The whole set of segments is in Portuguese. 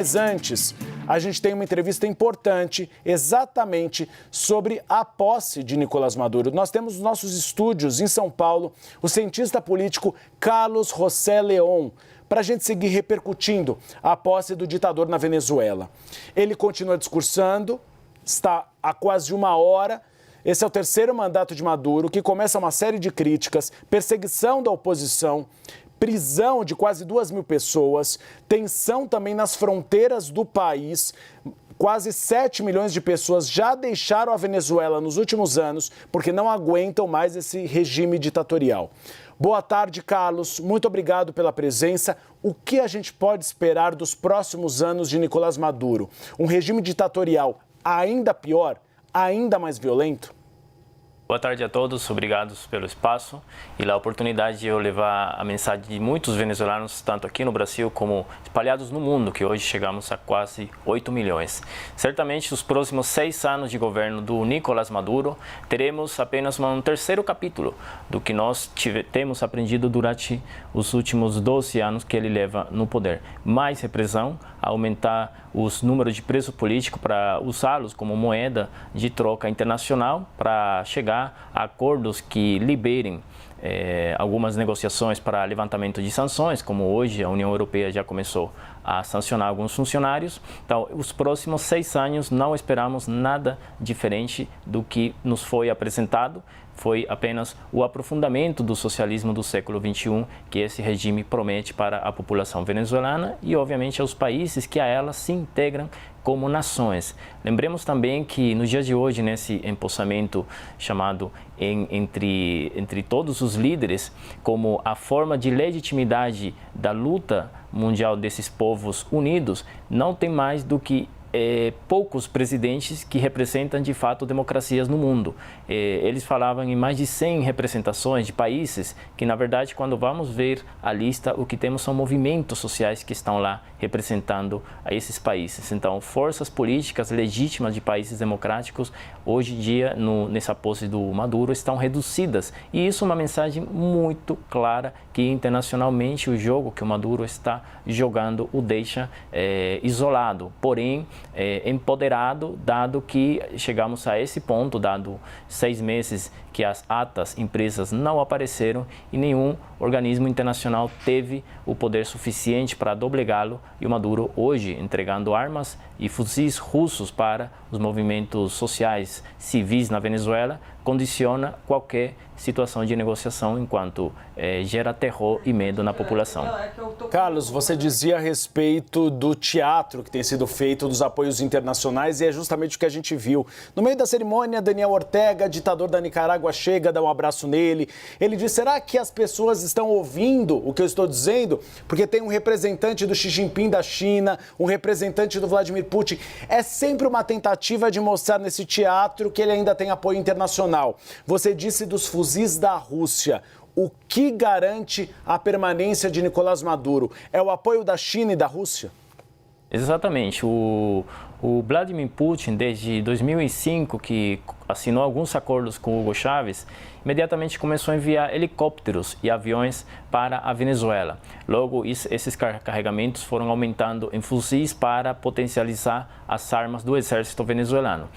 Mas antes, a gente tem uma entrevista importante exatamente sobre a posse de Nicolás Maduro. Nós temos nos nossos estúdios em São Paulo o cientista político Carlos José León, para a gente seguir repercutindo a posse do ditador na Venezuela. Ele continua discursando, está há quase uma hora. Esse é o terceiro mandato de Maduro, que começa uma série de críticas, perseguição da oposição, prisão de quase 2.000 pessoas, tensão também nas fronteiras do país. Quase 7 milhões de pessoas já deixaram a Venezuela nos últimos anos porque não aguentam mais esse regime ditatorial. Boa tarde, Carlos. Muito obrigado pela presença. O que a gente pode esperar dos próximos anos de Nicolás Maduro? Um regime ditatorial ainda pior, ainda mais violento? Boa tarde a todos, obrigados pelo espaço e a oportunidade de eu levar a mensagem de muitos venezuelanos, tanto aqui no Brasil como espalhados no mundo, que hoje chegamos a quase 8 milhões. Certamente, nos próximos 6 anos de governo do Nicolás Maduro, teremos apenas um terceiro capítulo do que nós temos aprendido durante os últimos 12 anos que ele leva no poder. Mais repressão, aumentar os números de presos políticos para usá-los como moeda de troca internacional para chegar a acordos que liberem algumas negociações para levantamento de sanções, como hoje a União Europeia já começou a sancionar alguns funcionários. Então, os próximos 6 anos não esperamos nada diferente do que nos foi apresentado. Foi apenas o aprofundamento do socialismo do século XXI que esse regime promete para a população venezuelana e, obviamente, aos países que a ela se integram como nações. Lembremos também que nos dias de hoje, nesse empossamento chamado entre todos os líderes, como a forma de legitimidade da luta mundial desses povos unidos, não tem mais do que poucos presidentes que representam de fato democracias no mundo. Eles falavam em mais de 100 representações de países que, na verdade, quando vamos ver a lista, o que temos são movimentos sociais que estão lá representando a esses países. Então, forças políticas legítimas de países democráticos, hoje em dia, nessa posse do Maduro, estão reduzidas. E isso é uma mensagem muito clara que, internacionalmente, o jogo que o Maduro está jogando o deixa isolado. Porém, empoderado, dado que chegamos a esse ponto, dado 6 meses que as atas impressas não apareceram e nenhum organismo internacional teve o poder suficiente para doblegá-lo, e o Maduro hoje entregando armas e fuzis russos para os movimentos sociais civis na Venezuela condiciona qualquer situação de negociação enquanto gera terror e medo na população. Carlos, você dizia a respeito do teatro que tem sido feito dos apoios internacionais e é justamente o que a gente viu. No meio da cerimônia, Daniel Ortega, ditador da Nicarágua, chega, dá um abraço nele. Ele diz, será que as pessoas estão ouvindo o que eu estou dizendo? Porque tem um representante do Xi Jinping da China, um representante do Vladimir Putin. É sempre uma tentativa de mostrar nesse teatro que ele ainda tem apoio internacional. Você disse dos fuzis da Rússia. O que garante a permanência de Nicolás Maduro? É o apoio da China e da Rússia? Exatamente. O Vladimir Putin, desde 2005, que assinou alguns acordos com Hugo Chávez, imediatamente começou a enviar helicópteros e aviões para a Venezuela. Logo, esses carregamentos foram aumentando em fuzis para potencializar as armas do exército venezuelano.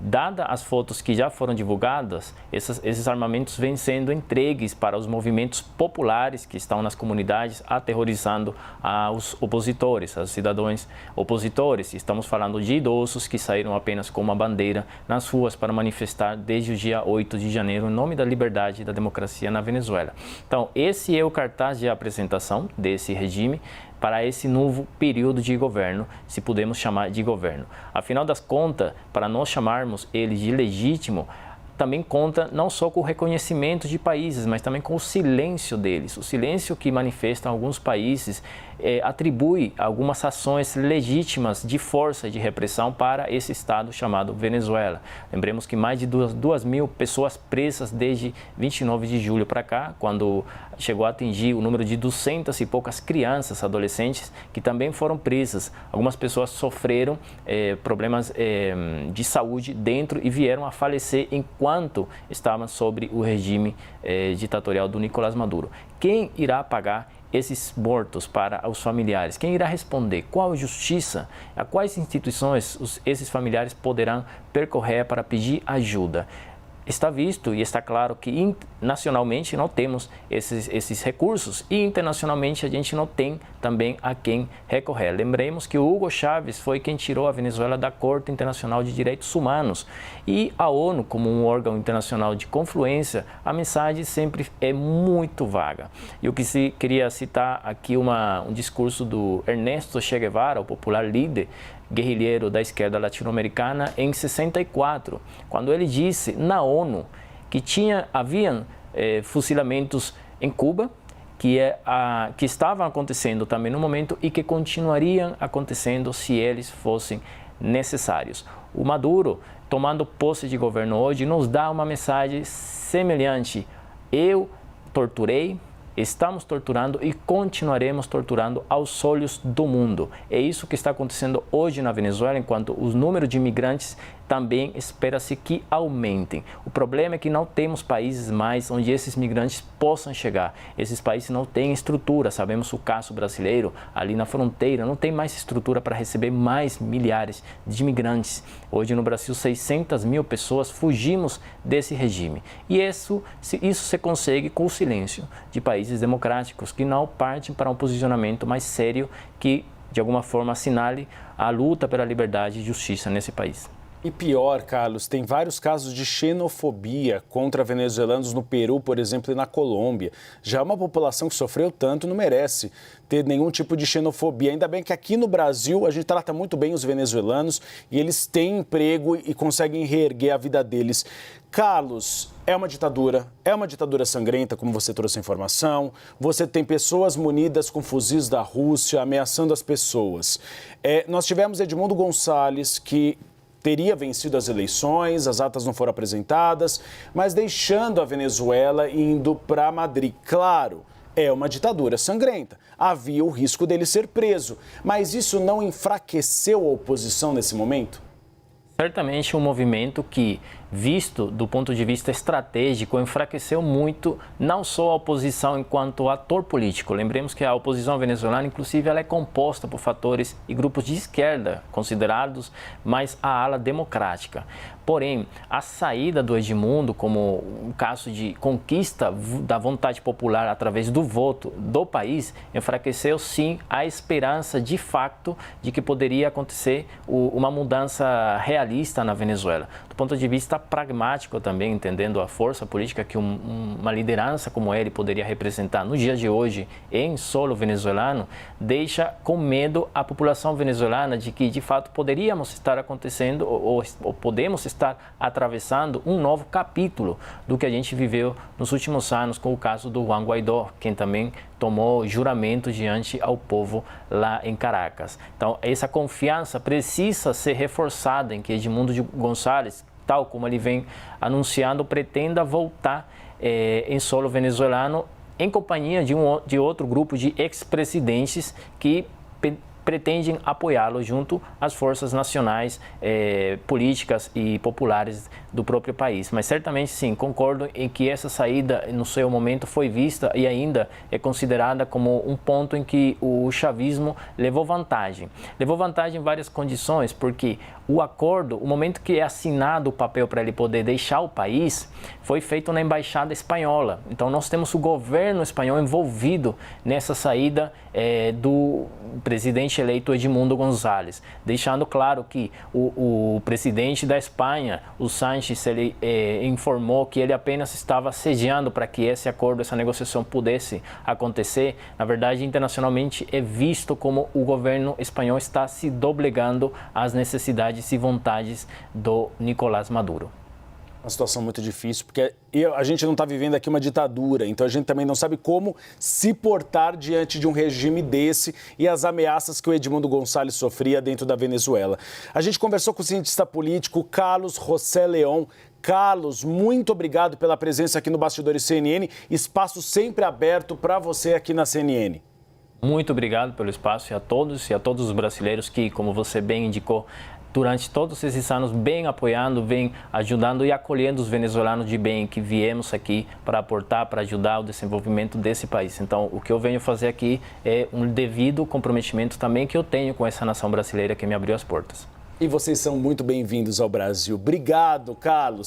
Dadas as fotos que já foram divulgadas, esses armamentos vêm sendo entregues para os movimentos populares que estão nas comunidades, aterrorizando os opositores, os cidadãos opositores. Estamos falando de idosos que saíram apenas com uma bandeira nas ruas para manifestar desde o dia 8 de janeiro em nome da liberdade e da democracia na Venezuela. Então, esse é o cartaz de apresentação desse regime para esse novo período de governo, se podemos chamar de governo. Afinal das contas, para nós chamarmos ele de legítimo, também conta não só com o reconhecimento de países, mas também com o silêncio deles. O silêncio que manifestam alguns países atribui algumas ações legítimas de força e de repressão para esse Estado chamado Venezuela. Lembremos que mais de 2.000 pessoas presas desde 29 de julho para cá, quando chegou a atingir o número de 200 e poucas crianças, adolescentes, que também foram presas. Algumas pessoas sofreram problemas de saúde dentro e vieram a falecer enquanto estavam sobre o regime ditatorial do Nicolás Maduro. Quem irá pagar esses mortos para os familiares? Quem irá responder? Qual justiça? A quais instituições esses familiares poderão percorrer para pedir ajuda? Está visto e está claro que nacionalmente não temos esses recursos e internacionalmente a gente não tem também a quem recorrer. Lembremos que o Hugo Chávez foi quem tirou a Venezuela da Corte Internacional de Direitos Humanos e a ONU, como um órgão internacional de confluência, a mensagem sempre é muito vaga. E o que queria citar aqui um discurso do Ernesto Che Guevara, o popular líder guerrilheiro da esquerda latino-americana, em 64, quando ele disse na ONU que haviam fuzilamentos em Cuba, que estavam acontecendo também no momento e que continuariam acontecendo se eles fossem necessários. O Maduro, tomando posse de governo hoje, nos dá uma mensagem semelhante. Eu torturei, estamos torturando e continuaremos torturando aos olhos do mundo. É isso que está acontecendo hoje na Venezuela, enquanto os números de imigrantes também espera-se que aumentem. O problema é que não temos países mais onde esses migrantes possam chegar. Esses países não têm estrutura. Sabemos o caso brasileiro, ali na fronteira, não tem mais estrutura para receber mais milhares de imigrantes. Hoje no Brasil, 600 mil pessoas fugimos desse regime. E isso se consegue com o silêncio de países democráticos que não partem para um posicionamento mais sério que, de alguma forma, assinale a luta pela liberdade e justiça nesse país. E pior, Carlos, tem vários casos de xenofobia contra venezuelanos no Peru, por exemplo, e na Colômbia. Já uma população que sofreu tanto não merece ter nenhum tipo de xenofobia. Ainda bem que aqui no Brasil a gente trata muito bem os venezuelanos e eles têm emprego e conseguem reerguer a vida deles. Carlos, é uma ditadura sangrenta, como você trouxe a informação. Você tem pessoas munidas com fuzis da Rússia ameaçando as pessoas. Nós tivemos Edmundo Gonçalves, que teria vencido as eleições, as atas não foram apresentadas, mas deixando a Venezuela e indo para Madrid. Claro, é uma ditadura sangrenta. Havia o risco dele ser preso, mas isso não enfraqueceu a oposição nesse momento? Certamente um movimento que, visto do ponto de vista estratégico, enfraqueceu muito não só a oposição enquanto ator político. Lembremos que a oposição venezuelana, inclusive, ela é composta por fatores e grupos de esquerda, considerados mais a ala democrática. Porém, a saída do Edmundo, como um caso de conquista da vontade popular através do voto do país, enfraqueceu sim a esperança de fato de que poderia acontecer uma mudança realista na Venezuela. Do ponto de vista pragmático também, entendendo a força política que uma liderança como ele poderia representar no dia de hoje em solo venezuelano, deixa com medo a população venezuelana de que de fato poderíamos estar acontecendo ou podemos estar atravessando um novo capítulo do que a gente viveu nos últimos anos com o caso do Juan Guaidó, quem também tomou juramento diante ao povo lá em Caracas. Então, essa confiança precisa ser reforçada em que Edmundo Gonçalves, tal como ele vem anunciando, pretenda voltar em solo venezuelano em companhia de outro grupo de ex-presidentes que pretendem apoiá-lo junto às forças nacionais, políticas e populares do próprio país. Mas certamente sim, concordo em que essa saída no seu momento foi vista e ainda é considerada como um ponto em que o chavismo levou vantagem. Levou vantagem em várias condições, porque o acordo, o momento que é assinado o papel para ele poder deixar o país, foi feito na Embaixada Espanhola. Então nós temos o governo espanhol envolvido nessa saída do presidente eleito Edmundo Gonçalves, deixando claro que o presidente da Espanha, o Sánchez, ele informou que ele apenas estava sediando para que esse acordo, essa negociação pudesse acontecer. Na verdade, internacionalmente é visto como o governo espanhol está se doblegando às necessidades e vontades do Nicolás Maduro. Uma situação muito difícil, porque a gente não está vivendo aqui uma ditadura, então a gente também não sabe como se portar diante de um regime desse e as ameaças que o Edmundo Gonçalves sofria dentro da Venezuela. A gente conversou com o cientista político Carlos José León. Carlos, muito obrigado pela presença aqui no Bastidores CNN, espaço sempre aberto para você aqui na CNN. Muito obrigado pelo espaço e a todos os brasileiros que, como você bem indicou, durante todos esses anos, bem apoiando, bem ajudando e acolhendo os venezuelanos de bem que viemos aqui para aportar, para ajudar o desenvolvimento desse país. Então, o que eu venho fazer aqui é um devido comprometimento também que eu tenho com essa nação brasileira que me abriu as portas. E vocês são muito bem-vindos ao Brasil. Obrigado, Carlos.